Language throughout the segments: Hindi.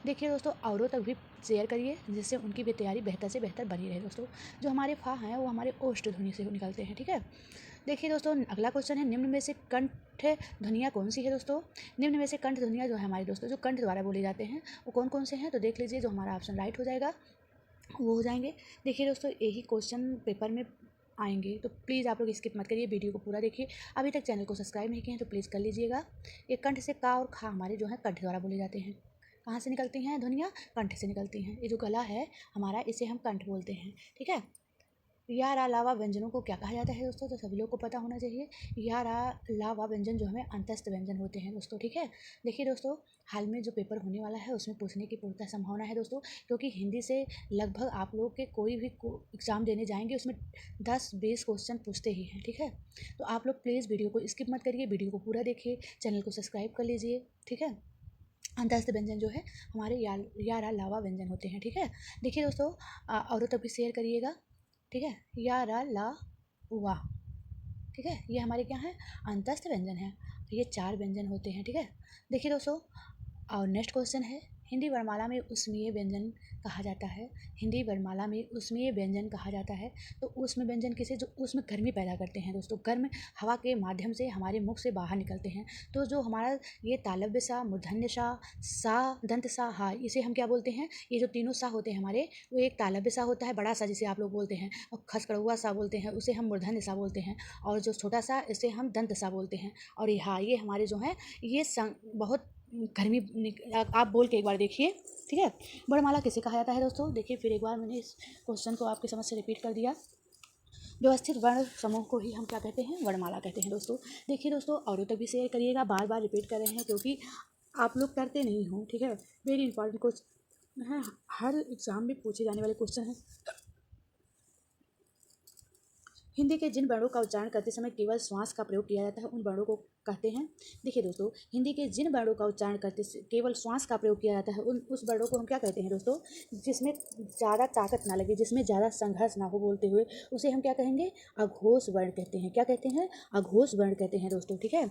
देखिए दोस्तों, औरों तक भी शेयर करिए जिससे उनकी भी तैयारी बेहतर से बेहतर बनी रहे दोस्तों। जो हमारे फा हैं वो हमारे ओष्ठ ध्वनि से निकलते हैं, ठीक है। देखिए दोस्तों, अगला क्वेश्चन है, निम्न में से कंठ ध्वनियाँ कौन सी है दोस्तों? निम्न में से कंठ ध्वनियाँ जो है हमारे दोस्तों, जो कंठ द्वारा बोले जाते हैं वो कौन कौन से हैं? तो देख लीजिए, जो हमारा ऑप्शन राइट हो जाएगा वो हो जाएंगे। देखिए दोस्तों, यही क्वेश्चन पेपर में आएंगे, तो प्लीज़ आप लोग स्किप मत करिए, वीडियो को पूरा देखिए। अभी तक चैनल को सब्सक्राइब नहीं किए हैं तो प्लीज़ कर लीजिएगा। ये कंठ से का और खा हमारे जो है कंठ द्वारा बोले जाते हैं। कहाँ से निकलती हैं ध्वनियाँ? कंठ से निकलती हैं। ये जो गला है हमारा, इसे हम कंठ बोलते हैं, ठीक है। यार अलावा व्यंजनों को क्या कहा जाता है दोस्तों? तो सभी लोग को पता होना चाहिए। यार अलावा व्यंजन जो हमें अंतस्थ व्यंजन होते हैं दोस्तों, ठीक है। देखिए दोस्तों, हाल में जो पेपर होने वाला है उसमें पूछने की पूर्णतः संभावना है दोस्तों, क्योंकि हिंदी से लगभग आप लोग के कोई भी एग्ज़ाम देने जाएंगे उसमें 10-20 क्वेश्चन पूछते ही हैं, ठीक है। तो आप लोग प्लीज़ वीडियो को स्किप मत करिए, वीडियो को पूरा देखिए, चैनल को सब्सक्राइब कर लीजिए, ठीक है। अंतस्थ व्यंजन जो है हमारे यार अलावा व्यंजन होते हैं, ठीक है। देखिए दोस्तों, औरों तक भी शेयर करिएगा, ठीक है। या रा ला वाह, ठीक है, ये हमारे क्या हैं? अंतस्थ व्यंजन है। ये 4 व्यंजन होते हैं, ठीक है। देखिए दोस्तों, और नेक्स्ट क्वेश्चन है, हिंदी वर्णमाला में ऊष्मीय व्यंजन कहा जाता है। हिंदी वर्णमाला में ऊष्मीय व्यंजन कहा जाता है। तो ऊष्म व्यंजन किसे? जो उसमें गर्मी पैदा करते हैं दोस्तों, गर्म हवा के माध्यम से हमारे मुख से बाहर निकलते हैं। तो जो हमारा ये तालव्य सा, मूर्धन्य सा, दंत सा, हा, इसे हम क्या बोलते हैं? ये जो तीनों सा होते हैं हमारे, वो एक तालव्य सा होता है बड़ा सा जिसे आप लोग बोलते हैं, और खसकड़ुआ सा बोलते हैं उसे हम मूर्धन्य सा बोलते हैं, और जो छोटा सा इसे हम दंत सा बोलते हैं। और ये हा, ये हमारे जो हैं ये बहुत गर्मी आप बोल के एक बार देखिए, ठीक है। वर्णमाला किसे कहा जाता है दोस्तों? देखिए, फिर एक बार मैंने इस क्वेश्चन को आपकी समझ से रिपीट कर दिया। व्यवस्थित वर्ण समूह को ही हम क्या कहते हैं? वर्णमाला कहते हैं दोस्तों। देखिए दोस्तों, औरों तक भी शेयर करिएगा, बार बार रिपीट कर रहे हैं क्योंकि आप लोग करते नहीं हो, ठीक है। वेरी इंपॉर्टेंट क्वेश्चन है, हर एग्जाम में पूछे जाने वाले क्वेश्चन है। हिंदी के जिन वर्णों का उच्चारण करते समय केवल श्वास का प्रयोग किया जाता है उन वर्णों को कहते हैं। देखिए दोस्तों, हिंदी के जिन वर्णों का उच्चारण करते केवल श्वास का प्रयोग किया जाता है उस वर्णों को हम क्या कहते हैं दोस्तों? जिसमें ज़्यादा ताकत ना लगे, जिसमें ज़्यादा संघर्ष ना हो बोलते हुए, उसे हम क्या कहेंगे? अघोष वर्ण कहते हैं। क्या कहते हैं? अघोष वर्ण कहते हैं दोस्तों, ठीक है।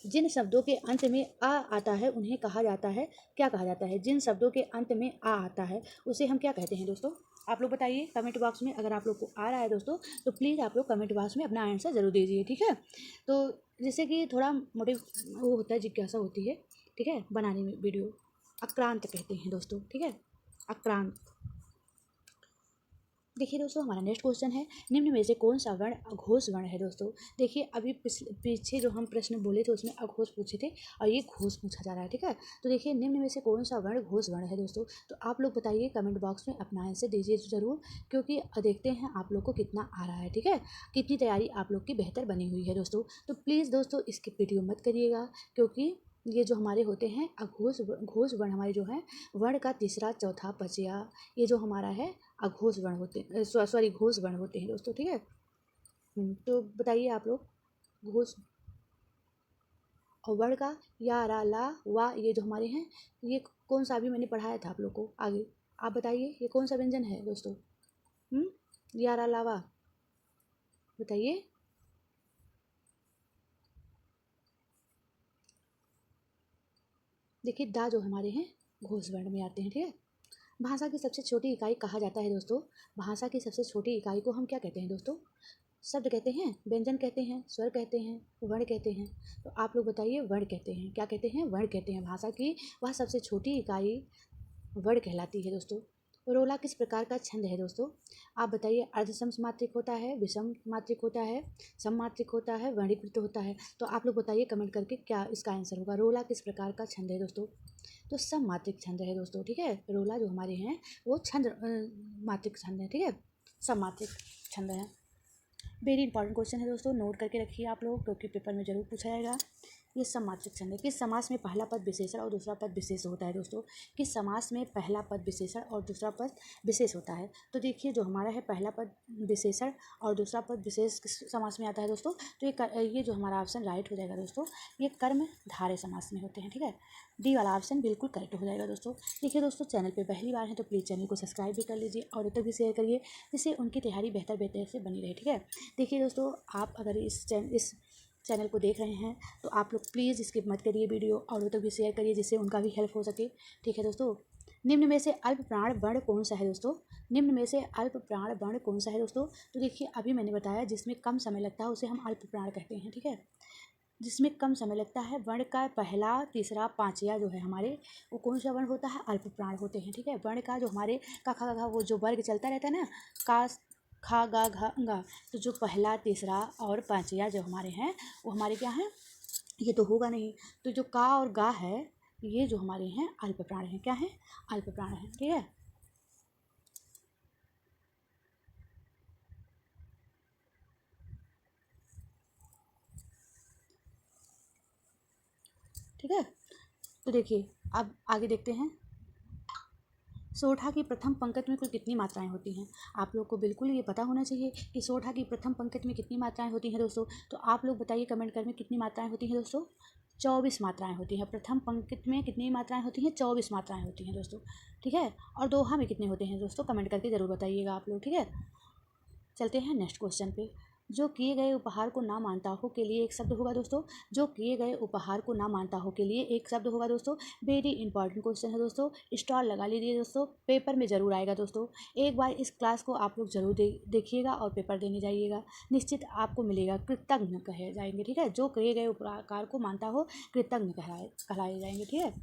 जिन शब्दों के अंत में आ आता है उन्हें कहा जाता है, क्या कहा जाता है? जिन शब्दों के अंत में आ आता है उसे हम क्या कहते हैं दोस्तों? आप लोग बताइए कमेंट बॉक्स में। अगर आप लोग को आ रहा है दोस्तों तो प्लीज़ आप लोग कमेंट बॉक्स में अपना आंसर ज़रूर दीजिए, ठीक है। तो जिससे कि थोड़ा मोटिव वो होता है, जिज्ञासा होती है, ठीक है, बनाने में वीडियो। आक्रांत कहते हैं दोस्तों, ठीक है, आक्रांत। देखिए दोस्तों, हमारा नेक्स्ट क्वेश्चन है, निम्न में से कौन सा वर्ण अघोष वर्ण है दोस्तों? देखिए, अभी पीछे जो हम प्रश्न बोले थे उसमें अघोष पूछे थे और ये घोष पूछा जा रहा है, ठीक है। तो देखिए, निम्न में से कौन सा वर्ण घोष वर्ण है दोस्तों? तो आप लोग बताइए कमेंट बॉक्स में, अपना आंसर दीजिए ज़रूर, क्योंकि देखते हैं आप लोग को कितना आ रहा है, ठीक है, कितनी तैयारी आप लोग की बेहतर बनी हुई है दोस्तों। तो प्लीज़ दोस्तों इसकी वीडियो मत करिएगा, क्योंकि ये जो हमारे होते हैं घोष वर्ण, हमारे जो है वर्ण का तीसरा, चौथा, पचया, ये जो हमारा है अघोष वर्ण होते हैं, सॉरी घोष वर्ण होते हैं दोस्तों, ठीक है। तो बताइए आप लोग, घोष और वर्ण का या रा ला वा, ये जो हमारे हैं, ये कौन सा अभी मैंने पढ़ाया था आप लोग को आगे? आप बताइए ये कौन सा व्यंजन है दोस्तों? या रा ला वा, बताइए। देखिए, दा जो हमारे हैं घोष वर्ण में आते हैं, ठीक है। भाषा की सबसे छोटी इकाई कहा जाता है दोस्तों। भाषा की सबसे छोटी इकाई को हम क्या कहते हैं दोस्तों? शब्द कहते हैं, व्यंजन कहते हैं, स्वर कहते हैं, वर्ण कहते हैं। तो आप लोग बताइए, वर्ण कहते हैं। क्या कहते हैं? वर्ण कहते हैं। भाषा की वह सबसे छोटी इकाई वर्ण कहलाती है दोस्तों। रोला किस प्रकार का छंद है दोस्तों? आप बताइए, अर्ध सममात्रिक होता है, विषम मात्रिक होता है, सममात्रिक होता है, वर्णीकृत होता है? तो आप लोग बताइए कमेंट करके क्या इसका आंसर होगा। रोला किस प्रकार का छंद है दोस्तों? तो सममात्रिक छंद है दोस्तों, ठीक है। रोला जो हमारे हैं वो छंद मात्रिक छंद है, ठीक है, सममात्रिक छंद है। वेरी इंपॉर्टेंट क्वेश्चन है दोस्तों, नोट करके रखिए आप लोग, क्योंकि पेपर में जरूर पूछा जाएगा। ये सममात्रिक छंद है। किस समास में पहला पद विशेषण और दूसरा पद विशेष होता है दोस्तों? किस समास में पहला पद विशेषण और दूसरा पद विशेष होता है? तो देखिए, जो हमारा है पहला पद विशेषण और दूसरा पद विशेष किस समास में आता है दोस्तों? तो ये जो हमारा ऑप्शन राइट हो जाएगा दोस्तों, ये कर्मधारय समास में होते हैं, ठीक है। डी वाला ऑप्शन बिल्कुल करेक्ट हो जाएगा दोस्तों। देखिए दोस्तों, चैनल पे पहली बार है तो प्लीज़ चैनल को सब्सक्राइब भी कर लीजिए और तक भी शेयर करिए, जिससे उनकी तैयारी बेहतर से बनी रहे, ठीक है। देखिए दोस्तों, आप अगर इस चैनल को देख रहे हैं तो आप लोग प्लीज़ स्किप मत करिए, वीडियो औरों तक भी शेयर करिए जिससे उनका भी हेल्प हो सके। ठीक है दोस्तों, निम्न में से अल्प प्राण वर्ण कौन सा है दोस्तों? निम्न में से अल्प प्राण वर्ण कौन सा है दोस्तों? तो देखिए अभी मैंने बताया जिसमें कम समय लगता है उसे हम अल्प प्राण कहते हैं। ठीक है, जिसमें कम समय लगता है, वर्ण का पहला तीसरा पांचवा जो है हमारे, वो कौन सा वर्ण होता है? अल्प प्राण होते हैं। ठीक है, वर्ण का जो हमारे का खा गा वो जो वर्ग चलता रहता है ना, का खा गा घा गा, तो जो पहला तीसरा और पांचवा जो हमारे हैं वो हमारे क्या हैं? ये तो होगा नहीं, तो जो का और गा है ये जो हमारे हैं अल्प प्राण हैं। क्या है? अल्प प्राण हैं। ठीक है, ठीक है। तो देखिए अब आगे देखते हैं। सोठा की प्रथम पंक्ति में कुल कितनी मात्राएं होती हैं? आप लोग को बिल्कुल ये पता होना चाहिए कि सोठा की प्रथम पंक्ति में कितनी मात्राएं होती हैं दोस्तों। तो आप लोग बताइए कमेंट कर में कितनी मात्राएं होती हैं दोस्तों? 24 मात्राएं होती हैं। प्रथम पंक्ति में कितनी मात्राएं होती हैं? 24 मात्राएं होती हैं दोस्तों। ठीक है, और दोहा में कितने होते हैं दोस्तों? कमेंट करके ज़रूर बताइएगा आप लोग। ठीक है, चलते हैं नेक्स्ट क्वेश्चन पे। जो किए गए उपहार को ना मानता हो के लिए एक शब्द होगा दोस्तों। जो किए गए उपहार को ना मानता हो के लिए एक शब्द होगा दोस्तों। वेरी इंपॉर्टेंट क्वेश्चन है दोस्तों, स्टॉल लगा लीजिए दोस्तों, पेपर में ज़रूर आएगा दोस्तों। एक बार इस क्लास को आप लोग ज़रूर देखिएगा और पेपर देने जाइएगा, निश्चित आपको मिलेगा। कृतज्ञ कहे जाएंगे। ठीक है, जो किए गए उपहार को मानता हो कृतज्ञ कहलाए जाएंगे। ठीक है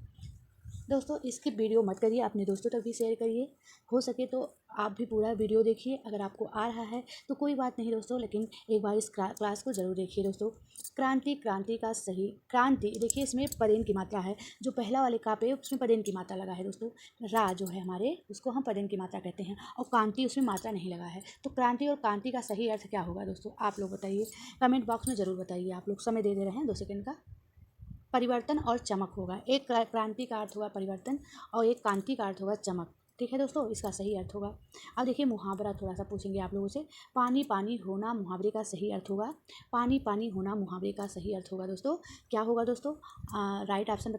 दोस्तों, इसकी वीडियो मत करिए, अपने दोस्तों तक भी शेयर करिए। हो सके तो आप भी पूरा वीडियो देखिए, अगर आपको आ रहा है तो कोई बात नहीं दोस्तों, लेकिन एक बार इस क्लास को ज़रूर देखिए दोस्तों। क्रांति, क्रांति का सही क्रांति, देखिए इसमें पदेन की मात्रा है, जो पहला वाले का पे उसमें पदेन की मात्रा लगा है दोस्तों। रा जो है हमारे उसको हम पदेन की मात्रा कहते हैं, और कांति उसमें मात्रा नहीं लगा है। तो क्रांति और कांति का सही अर्थ क्या होगा दोस्तों? आप लोग बताइए, कमेंट बॉक्स में ज़रूर बताइए। आप लोग समय दे रहे हैं 2 सेकेंड का। परिवर्तन और चमक होगा। एक क्रांति का अर्थ होगा परिवर्तन और एक कांति का अर्थ होगा चमक। ठीक है दोस्तों, इसका सही अर्थ होगा। अब देखिए मुहावरा थोड़ा सा पूछेंगे आप लोगों से। पानी पानी होना मुहावरे का सही अर्थ होगा। पानी पानी होना मुहावरे का सही अर्थ होगा दोस्तों। क्या होगा दोस्तों? Right option